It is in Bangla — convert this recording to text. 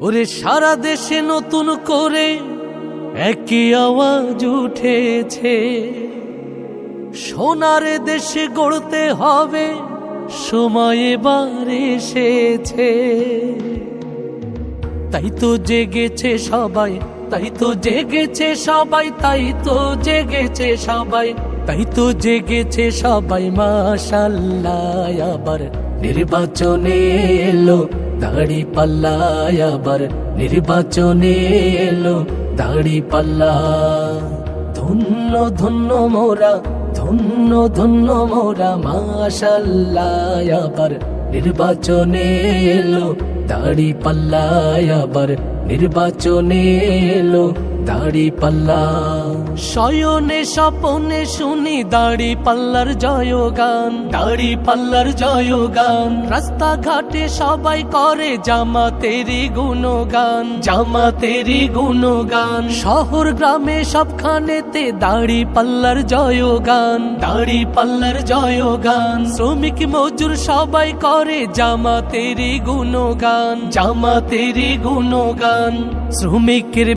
ওরে সারা দেশে নতুন করে একই আওয়াজ উঠেছে, সোনার দেশে গড়তে হবে, সময় এবার এসেছে। তাই তো জেগেছে সবাই, তাই তো জেগেছে সবাই, তাই তো জেগেছে সবাই, তাই তো জেগেছে সবাই। মাশাআল্লাহ আবার নির্বাচনে এলো দাঁড়িপাল্লা, আবার নির্বাচনে এলো দাঁড়িপাল্লা। ধন্য ধন্য মোরা, ধন্য ধন্য মোরা, মাশাআল্লাহ আবার নির্বাচনে এলো দাঁড়িপাল্লা, আবার নির্বাচনে এলো দাঁড়িপাল্লা। শয়নে স্বপনে শুনি দাঁড়িপাল্লার জয়গান, দাঁড়িপাল্লার জয়গান। রাস্তাঘাটে সবাই করে জামাতেরই গুণগান, জামাতেরই গুণগান। শহর গ্রামে সবখানেতে দাঁড়িপাল্লার জয়গান, দাঁড়িপাল্লার জয়গান। শ্রমিক মজুর সবাই করে জামাতেরই গুণগান, জামাতেরই গুণগান। শ্রমিকের